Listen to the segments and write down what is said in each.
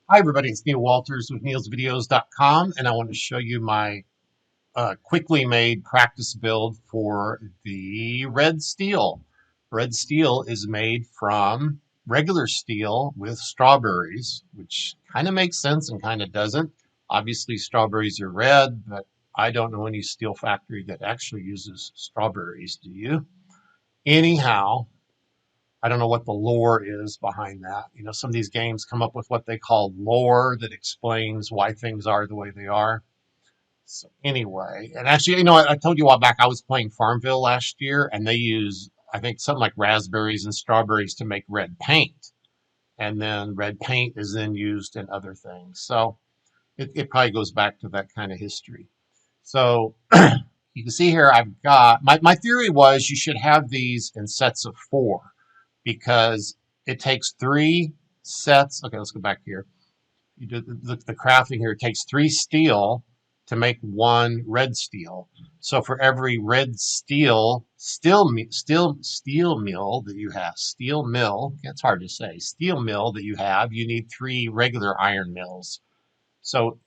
Hi everybody, it's Neil Walters with neilsvideos.com, and I want to show you my quickly made practice build for the red steel. Red steel is made from regular steel with strawberries, which kind of makes sense and kind of doesn't. Obviously strawberries are red, but I don't know any steel factory that actually uses strawberries, do you? Anyhow, I don't know what the lore is behind that. Some of these games come up with what they call lore that explains why things are the way they are. So anyway, and actually, I told you a while back I was playing Farmville last year, and they use, I think, something like raspberries and strawberries to make red paint, and then red paint is then used in other things. So it probably goes back to that kind of history. So you can see here I've got my theory was you should have these in sets of four because it takes three sets. Okay, let's go back here. You do the crafting here. It takes three steel to make one red steel. So for every red steel mill that you have, steel mill, it's hard to say, steel mill that you have, you need three regular iron mills. So,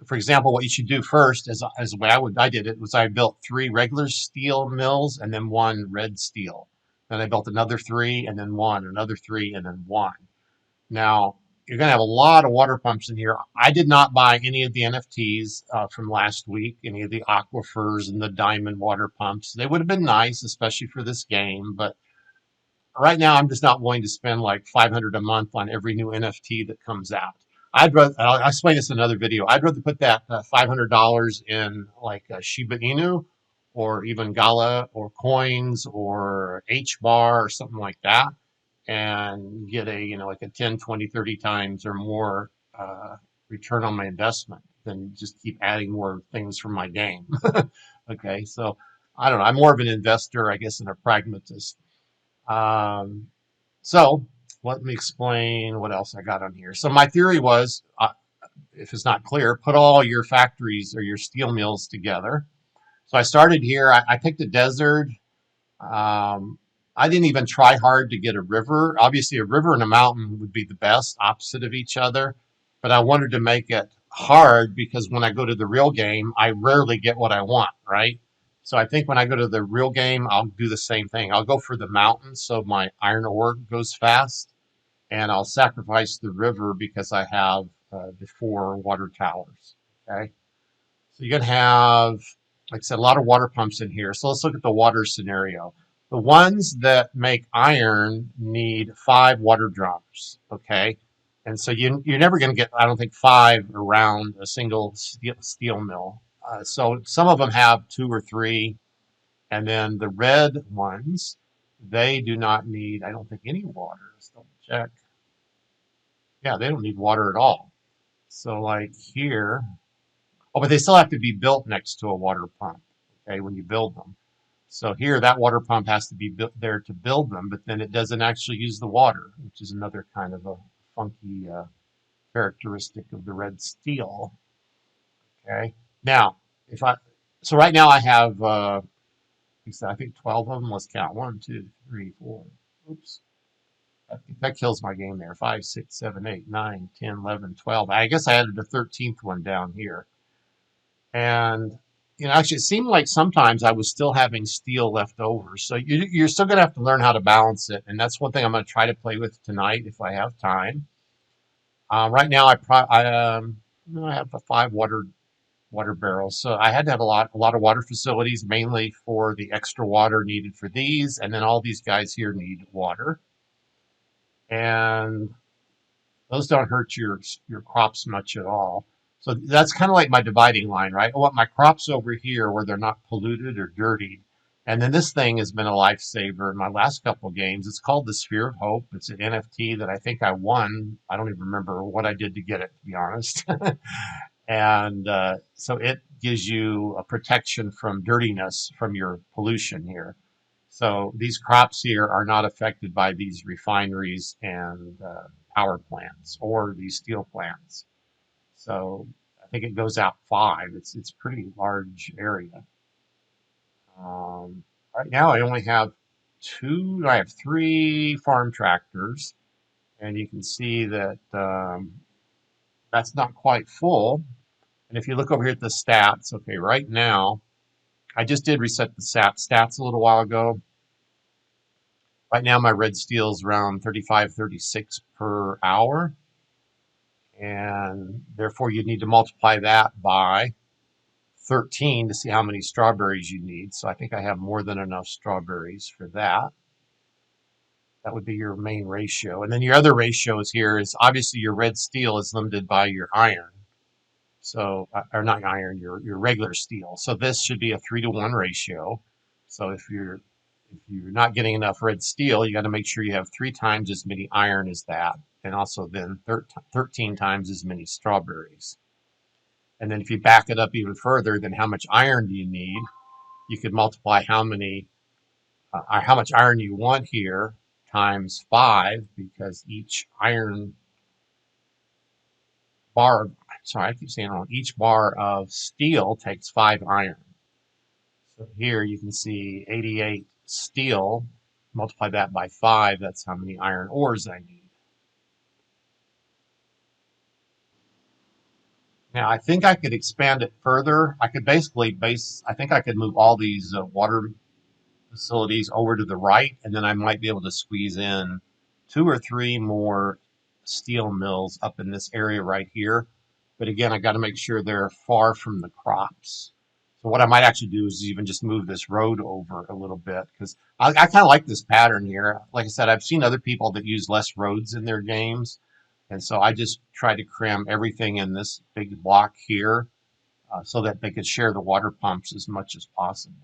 for example, what you should do first, as the way I did it, was I built three regular steel mills and then one red steel. Then I built another three and then one, another three and then one. Now you're going to have a lot of water pumps in here. I did not buy any of the NFTs from last week, any of the aquifers and the diamond water pumps. They would have been nice, especially for this game, but right now I'm just not willing to spend like 500 a month on every new NFT that comes out. I'd rather, I'll explain this in another video. I'd rather put that $500 in like a Shiba Inu or even Gala or coins or H bar or something like that and get a, like a 10, 20, 30 times or more return on my investment than just keep adding more things from my game. Okay. So I don't know. I'm more of an investor, I guess, than a pragmatist. Um, so let me explain what else I got on here. So my theory was, if it's not clear, put all your factories or your steel mills together. So I started here. I picked a desert. Um, I didn't even try hard to get a river. Obviously, a river and a mountain would be the best, opposite of each other. But I wanted to make it hard because when I go to the real game, I rarely get what I want, right? So I think when I go to the real game, I'll do the same thing. I'll go for the mountain so my iron ore goes fast, and I'll sacrifice the river because I have the four water towers. Okay. So you're going to have, like I said, a lot of water pumps in here. So let's look at the water scenario. The ones that make iron need 5 water drums, okay? And so you're never going to get, I don't think, 5 around a single steel mill. So some of them have 2 or 3. And then the red ones, they do not need, I don't think, any water. Let's double check. Yeah, they don't need water at all. So like here, oh, but they still have to be built next to a water pump, okay, when you build them. So here, that water pump has to be built there to build them, but then it doesn't actually use the water, which is another kind of a funky characteristic of the red steel. Okay. Now, if I, so right now I have, I think 12 of them. Let's count. 1, 2, 3, 4. Oops. That kills my game there. 5, 6, 7, 8, 9, 10, 11, 12. I guess I added a 13th one down here. And actually, it seemed like sometimes I was still having steel left over. So you're still going to have to learn how to balance it. And that's one thing I'm going to try to play with tonight if I have time. Right now, I have 5 water barrels. So I had to have a lot of water facilities, mainly for the extra water needed for these. And then all these guys here need water. And those don't hurt your crops much at all. So that's kind of like my dividing line, right? I want my crops over here where they're not polluted or dirty. And then this thing has been a lifesaver in my last couple of games. It's called the Sphere of Hope. It's an NFT that I think I won. I don't even remember what I did to get it, to be honest. And so it gives you a protection from dirtiness from your pollution here. So these crops here are not affected by these refineries and power plants or these steel plants. So I think it goes out 5. It's pretty large area. Right now I only have 2. I have 3 farm tractors, and you can see that That's not quite full. And if you look over here at the stats, okay, right now, I just did reset the stats a little while ago. Right now, my red steel is around 35, 36 per hour. And therefore, you need to multiply that by 13 to see how many strawberries you need. So I think I have more than enough strawberries for that. That would be your main ratio. And then your other ratios here is obviously your red steel is limited by your iron. So, or not iron, your regular steel. So this should be a 3-to-1 ratio. So if you're not getting enough red steel, you got to make sure you have 3 times as many iron as that, and also then 13 times as many strawberries. And then if you back it up even further, then how much iron do you need? You could multiply how much iron you want here times 5, because each iron bar, sorry, I keep saying wrong, each bar of steel takes 5 iron. So here you can see 88 steel, multiply that by 5, that's how many iron ores I need. Now I think I could expand it further. I could basically I think I could move all these water facilities over to the right, and then I might be able to squeeze in 2 or 3 more steel mills up in this area right here. But again, I got to make sure they're far from the crops. So what I might actually do is even just move this road over a little bit, because I kind of like this pattern here. Like I said, I've seen other people that use less roads in their games. And so I just try to cram everything in this big block here, so that they could share the water pumps as much as possible.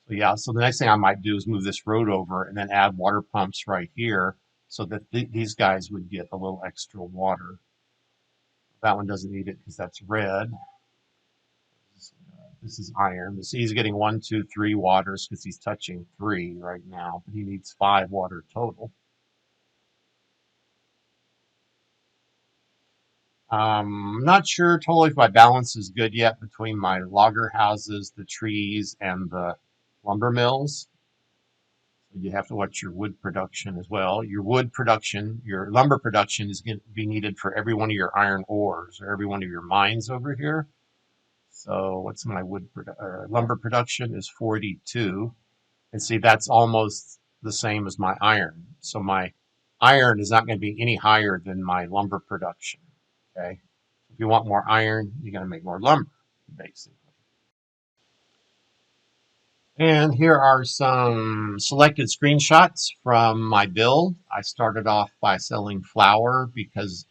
So yeah, so the next thing I might do is move this road over and then add water pumps right here, so that these guys would get a little extra water. That one doesn't need it because that's red. This is iron. See, he's getting 1, 2, 3 waters because he's touching 3 right now, but he needs 5 water total. I'm not sure totally if my balance is good yet between my logger houses, the trees, and the lumber mills. You have to watch your wood production as well. Your wood production, your lumber production is going to be needed for every one of your iron ores or every one of your mines over here. So what's my lumber production is 42. And see, that's almost the same as my iron. So my iron is not going to be any higher than my lumber production. Okay. If you want more iron, you got to make more lumber, basically. And here are some selected screenshots from my build. I started off by selling flour because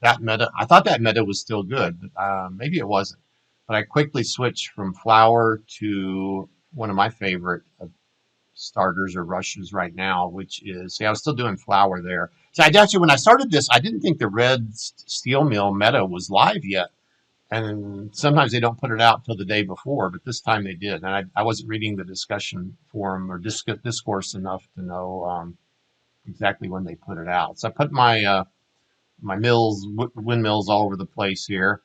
that meta, I thought that meta was still good, but maybe it wasn't. But I quickly switched from flour to one of my favorite starters or rushes right now, which is, see, I was still doing flour there. So I actually, when I started this, I didn't think the red steel mill meta was live yet. And sometimes they don't put it out till the day before, but this time they did. And I wasn't reading the discussion forum or discourse enough to know exactly when they put it out. So I put my windmills all over the place here,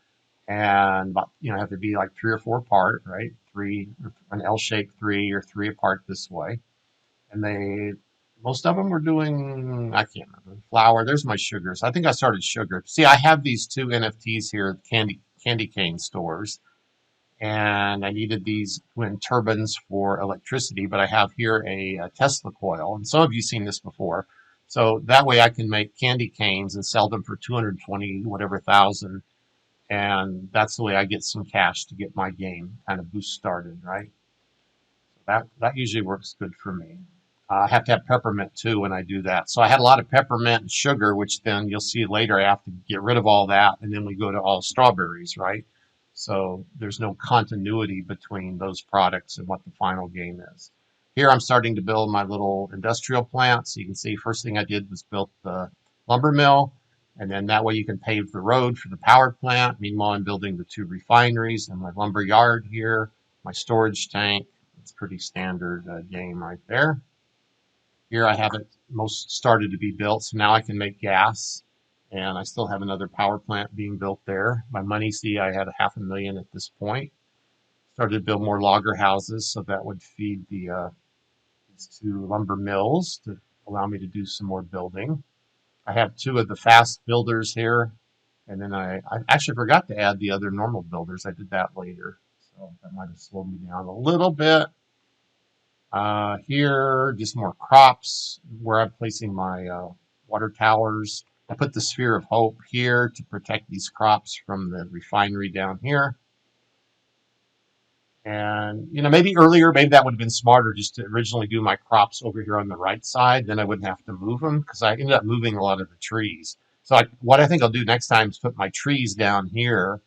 and have to be like 3 or 4 apart, right? An L-shaped 3 or 3 apart this way. And most of them were doing, I can't remember, flour. There's my sugars. I think I started sugar. See, I have these 2 NFTs here, candy cane stores, and I needed these wind turbines for electricity, but I have here a Tesla coil, and some of you seen this before. So that way I can make candy canes and sell them for 220 whatever thousand, and that's the way I get some cash to get my game kind of boost started, right? That usually works good for me. I have to have peppermint too when I do that. So I had a lot of peppermint and sugar, which then you'll see later I have to get rid of all that, and then we go to all strawberries, right? So there's no continuity between those products and what the final game is. Here I'm starting to build my little industrial plant. So you can see first thing I did was built the lumber mill, and then that way you can pave the road for the power plant. Meanwhile, I'm building the 2 refineries and my lumber yard here, my storage tank. It's pretty standard game right there. Here I have it most started to be built, so now I can make gas, and I still have another power plant being built there. My money, see, I had $500,000 at this point. Started to build more logger houses, so that would feed these 2 lumber mills to allow me to do some more building. I have 2 of the fast builders here, And then I actually forgot to add the other normal builders. I did that later. So that might have slowed me down a little bit. Here, just more crops where I'm placing my water towers. I put the Sphere of Hope here to protect these crops from the refinery down here. And, you know, maybe earlier, maybe that would have been smarter just to originally do my crops over here on the right side. Then I wouldn't have to move them because I ended up moving a lot of the trees. So what I think I'll do next time is put my trees down here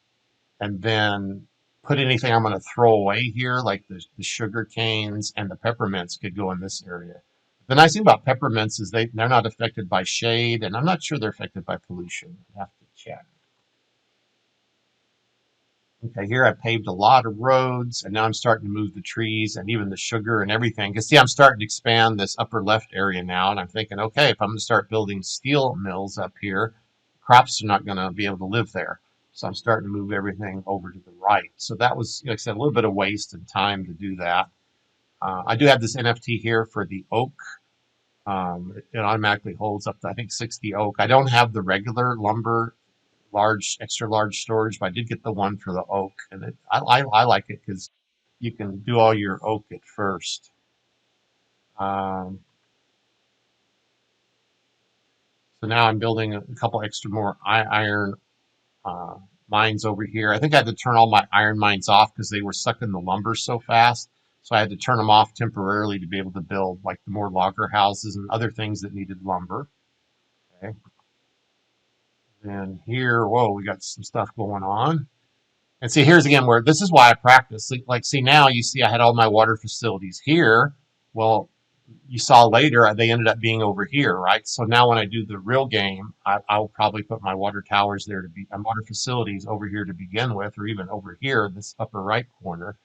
and then put anything I'm going to throw away here, like the sugar canes and the peppermints could go in this area. The nice thing about peppermints is they're not affected by shade, and I'm not sure they're affected by pollution. I have to check. Okay, here I paved a lot of roads, and now I'm starting to move the trees and even the sugar and everything. Because see, I'm starting to expand this upper left area now, and I'm thinking, okay, if I'm going to start building steel mills up here, crops are not going to be able to live there. So I'm starting to move everything over to the right. So that was, like I said, a little bit of waste and time to do that. I do have this NFT here for the oak. It automatically holds up to, I think, 60 oak. I don't have the regular lumber extra large storage, but I did get the one for the oak, and I like it because you can do all your oak at first. Um, so now I'm building a couple extra more iron uh, mines over here. I think I had to turn all my iron mines off because they were sucking the lumber so fast. So I had to turn them off temporarily to be able to build like the more logger houses and other things that needed lumber. Okay. And here, whoa, we got some stuff going on. And see, here's again where this is why I practice. Like, see, now you see I had all my water facilities here. Well, you saw later they ended up being over here, right? So now when I do the real game, I'll probably put my water towers there to be, water facilities over here to begin with, or even over here, this upper right corner,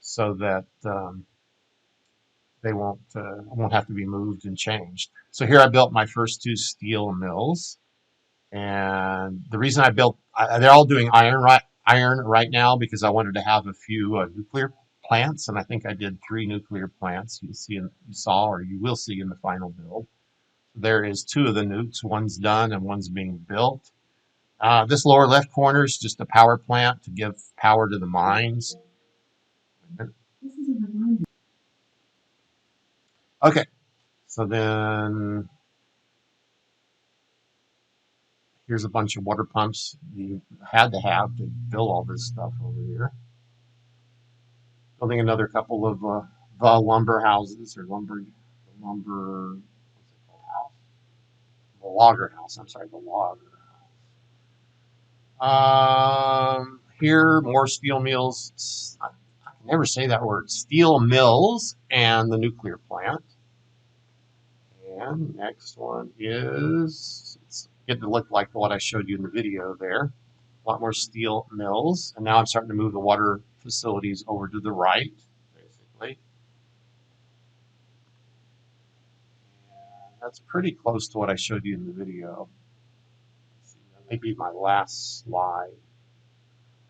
so that they won't have to be moved and changed. So here I built my first two steel mills. And the reason they're all doing iron right now because I wanted to have a few nuclear plants, and I think I did 3 nuclear plants. You saw, or you will see in the final build. There is 2 of the nukes. One's done and one's being built. This lower left corner is just a power plant to give power to the mines. Okay, so then here's a bunch of water pumps you had to have to build all this stuff over here. Building another couple of the lumber houses or lumber, what's it called, house? The logger house. I'm sorry, the logger house. Here, more steel mills. I can never say that word. Steel mills and the nuclear plant. And next one is, it's getting to look like what I showed you in the video there. A lot more steel mills. And now I'm starting to move the water facilities over to the right, basically. That's pretty close to what I showed you in the video. That may be my last slide.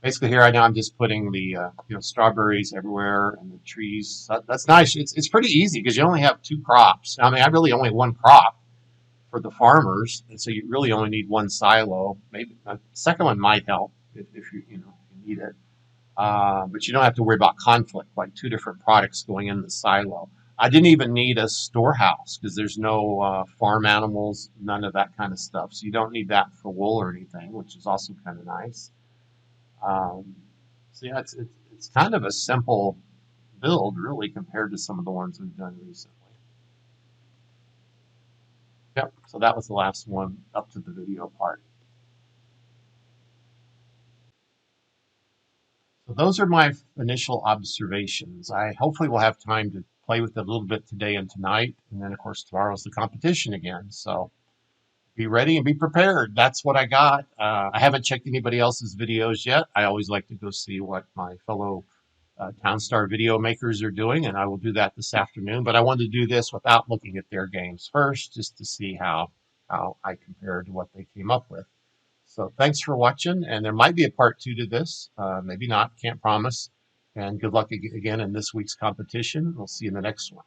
Basically, here right now I'm just putting the strawberries everywhere and the trees. That's nice. It's pretty easy because you only have 2 crops. I mean, I really only have 1 crop for the farmers, and so you really only need 1 silo. Maybe the second one might help if you need it. But you don't have to worry about conflict, like 2 different products going in the silo. I didn't even need a storehouse because there's no farm animals, none of that kind of stuff. So you don't need that for wool or anything, which is also kind of nice. So yeah, it's kind of a simple build, really, compared to some of the ones we've done recently. Yep, so that was the last one up to the video part. So those are my initial observations. I hopefully will have time to play with it a little bit today and tonight, and then of course tomorrow's the competition again. So be ready and be prepared. That's what I got. I haven't checked anybody else's videos yet. I always like to go see what my fellow Townstar video makers are doing, and I will do that this afternoon. But I wanted to do this without looking at their games first, just to see how I compare to what they came up with. So thanks for watching, and there might be a part 2 to this, maybe not, can't promise. And good luck again in this week's competition. We'll see you in the next one.